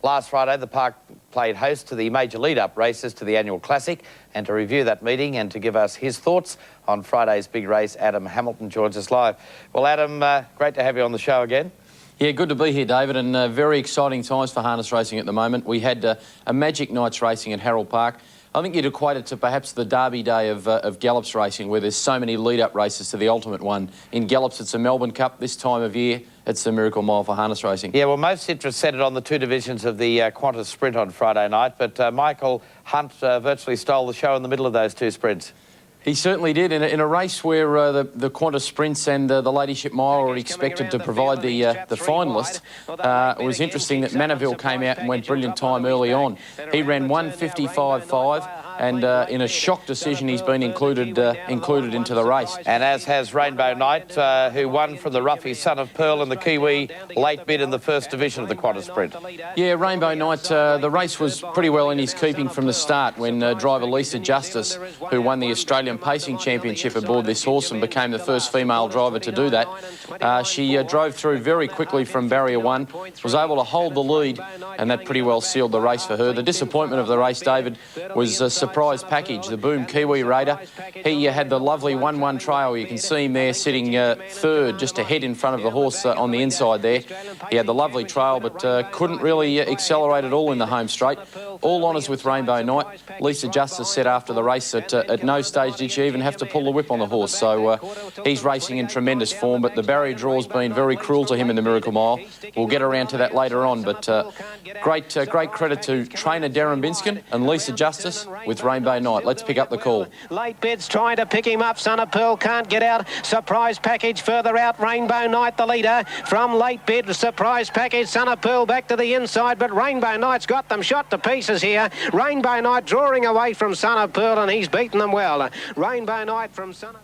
Last Friday, the Park played host to the major lead-up races to the annual Classic, and to review that meeting and to give us his thoughts on Friday's big race, Adam Hamilton joins us live. Well, Adam, great to have you on the show again. Yeah, good to be here, David, and very exciting times for harness racing at the moment. We had a magic night's racing at Harold Park. I think you'd equate it to perhaps the Derby day of Gallops racing, where there's so many lead-up races to the ultimate one. In Gallops, it's the Melbourne Cup. This time of year, it's the Miracle Mile for harness racing. Yeah, well, most interest centred on the two divisions of the Qantas Sprint on Friday night, but Michael Hunt virtually stole the show in the middle of those two sprints. He certainly did. In a race where the Qantas Sprints and the Ladyship Mile were expected to provide the finalist, it was interesting that Manaville came out and went brilliant time early on. He ran 1:55.5. And in a shock decision, he's been included into the race. And as has Rainbow Knight, who won from the roughy Son of Pearl in the Kiwi late bid in the first division of the Qantas Sprint. Yeah, Rainbow Knight, the race was pretty well in his keeping from the start when driver Lisa Justice, who won the Australian Pacing Championship aboard this horse and became the first female driver to do that. She drove through very quickly from barrier one, was able to hold the lead, and that pretty well sealed the race for her. The disappointment of the race, David, was surprise package, the Boom Kiwi Raider. He had the lovely 1-1 trail. You can see him there sitting third, just ahead in front of the horse on the inside there. He had the lovely trail, but couldn't really accelerate at all in the home straight. All honours with Rainbow Knight. Lisa Justice said after the race that at no stage did she even have to pull the whip on the horse. So he's racing in tremendous form, but the barrier draw's been very cruel to him in the Miracle Mile. We'll get around to that later on, but great credit to trainer Darren Binskin and Lisa Justice with Rainbow Knight. Let's pick up the call. Late bids trying to pick him up. Son of Pearl can't get out. Surprise package further out. Rainbow Knight the leader from late bid. Surprise package. Son of Pearl back to the inside, but Rainbow Knight's got them shot to pieces here. Rainbow Knight drawing away from Son of Pearl, and he's beaten them well. Rainbow Knight from Son of...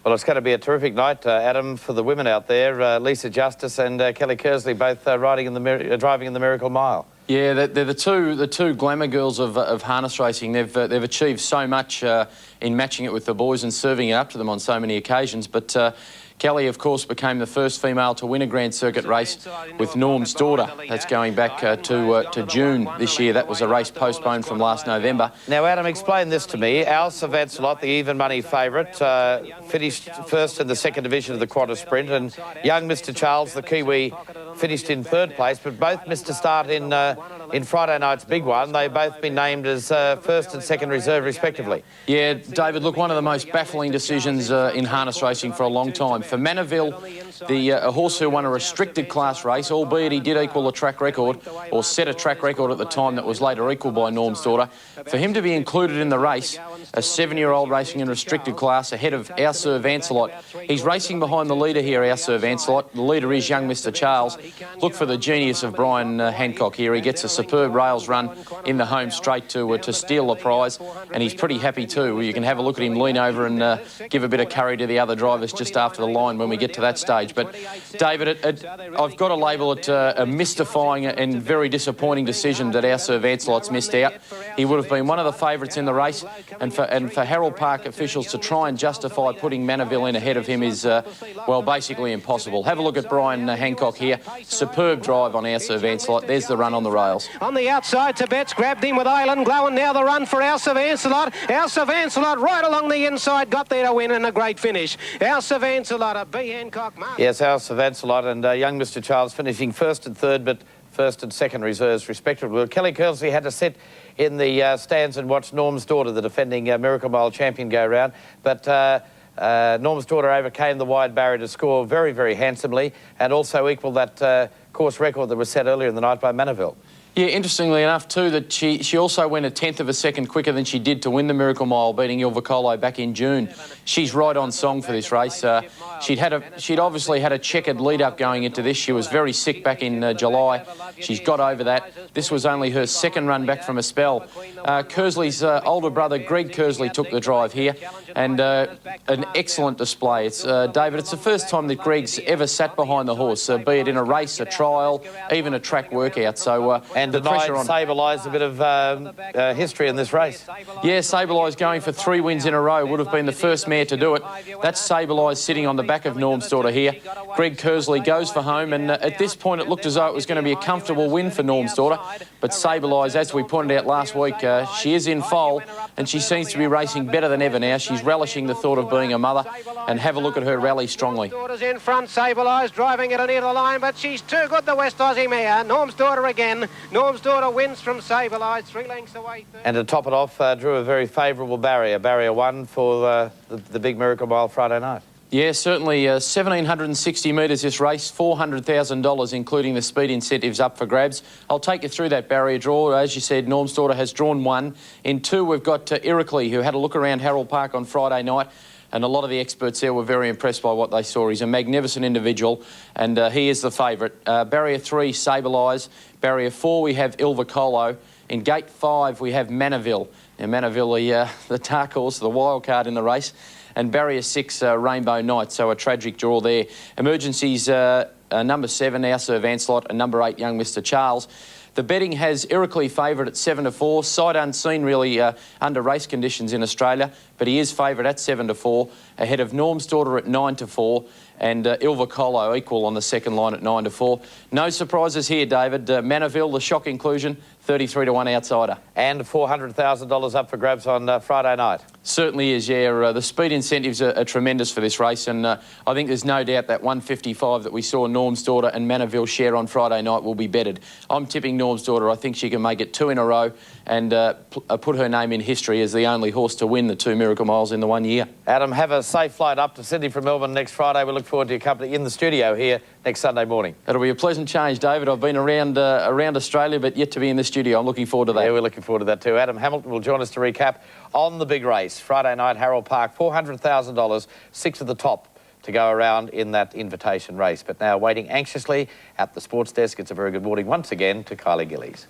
Well, it's going to be a terrific night, Adam, for the women out there. Lisa Justice and Kelly Kersley both driving in the Miracle Mile. Yeah, they're the two glamour girls of harness racing. They've achieved so much in matching it with the boys and serving it up to them on so many occasions. But Kelly, of course, became the first female to win a Grand Circuit race with Norm's daughter. That's going back to June this year. That was a race postponed from last November. Now, Adam, explain this to me. Al Savancelot, the even money favourite, finished first in the second division of the Qantas Sprint, and young Mr. Charles, the Kiwi, finished in third place, but both missed a start in Friday night's big one. They've both been named as first and second reserve, respectively. Yeah, David, look, one of the most baffling decisions in harness racing for a long time. For Manaville, a horse who won a restricted class race, albeit he did equal a track record, or set a track record at the time that was later equalled by Norm's daughter, for him to be included in the race, a 7-year-old racing in restricted class ahead of Our Sir Vancelot. He's racing behind the leader here, Our Sir Vancelot. The leader is young Mr. Charles. Look for the genius of Brian Hancock here. He gets a superb rails run in the home straight to steal the prize, and he's pretty happy too. You can have a look at him lean over and give a bit of curry to the other drivers just after the line when we get to that stage. But David, I've got to label it a mystifying and very disappointing decision that Our Sir Vancelot's missed out. He would have been one of the favourites in the race, and for Harold Park officials to try and justify putting Manaville in ahead of him is, well, basically impossible. Have a look at Brian Hancock here. Superb drive on Our Sir Vancelot. There's the run on the rails. On the outside, Tibet's grabbed him with Island Glow, and now the run for Our Sir Vancelot. Our Sir Vancelot right along the inside, got there to win, and a great finish. Our Sir Vancelot, a B. Hancock mark. Yes, Our Sir Vancelot and young Mr. Charles finishing first and third, but first and second reserves, respectively. Well, Kelly Kersley had to sit in the stands and watch Norm's daughter, the defending Miracle Mile champion, go round. But Norm's daughter overcame the wide barrier to score very, very handsomely, and also equalled that course record that was set earlier in the night by Manaville. Yeah, interestingly enough too, that she also went a 1/10 of a second quicker than she did to win the Miracle Mile, beating Il Vicolo back in June. She's right on song for this race. She'd obviously had a checkered lead-up going into this. She was very sick back in July. She's got over that. This was only her second run back from a spell. Kersley's older brother, Greg Kersley, took the drive here, and an excellent display. It's David, it's the first time that Greg's ever sat behind the horse, be it in a race, a trial, even a track workout. So and the pressure on Sableye a bit of history in this race. Yeah, Sableye's going for 3 wins in a row. Would have been the first mare to do it. That's Sableye's sitting on the back of Norm's Daughter here. Greg Kersley goes for home, and at this point it looked as though it was going to be a comfortable win for Norm's Daughter. But Sableye's, as we pointed out last week, she is in foal, and she seems to be racing better than ever now. She's relishing the thought of being a mother, and have a look at her rally strongly. Daughter's in front, Sableye's driving it near the line, but she's too good, the West Aussie mare. Norm's Daughter again. Norm's Daughter wins from Sableye's, 3 lengths away. And to top it off, drew a very favourable barrier. Barrier 1 for the big Miracle Mile Friday night. Yeah, certainly 1,760 metres this race, $400,000, including the speed incentives up for grabs. I'll take you through that barrier draw. As you said, Norm's Daughter has drawn 1. In 2, we've got Iroquois, who had a look around Harold Park on Friday night, and a lot of the experts there were very impressed by what they saw. He's a magnificent individual, and he is the favourite. Barrier 3, Sableye's. Barrier 4, we have Il Vocolo. In gate 5, we have Manaville. Now, Manaville, the dark horse, the wild card in the race. And barrier 6, Rainbow Night, so a tragic draw there. Emergencies, number 7, Our Sir Vanslot, and number 8, Young Mr. Charles. The betting has Iroquois favourite at 7-4. Sight unseen, really, under race conditions in Australia, but he is favourite at 7-4, ahead of Norm's Daughter at 9-4, and Il Vocolo equal on the second line at 9-4. No surprises here, David. Manaville, the shock inclusion, 33-1 outsider. And $400,000 up for grabs on Friday night. Certainly is, yeah. The speed incentives are tremendous for this race, and I think there's no doubt that 155 that we saw Norm's Daughter and Manaville share on Friday night will be betted. I'm tipping Norm's Daughter. I think she can make it 2 in a row and put her name in history as the only horse to win the 2 Miracle Miles in the 1 year. Adam, have a safe flight up to Sydney from Melbourne next Friday. We look forward to your company in the studio here next Sunday morning. It'll be a pleasant change, David. I've been around Australia, but yet to be in the studio. I'm looking forward to that. Yeah, we're looking forward to that too. Adam Hamilton will join us to recap on the big race. Friday night, Harold Park, $400,000, 6 at the top to go around in that invitation race. But now waiting anxiously at the sports desk, it's a very good morning once again to Kylie Gillies.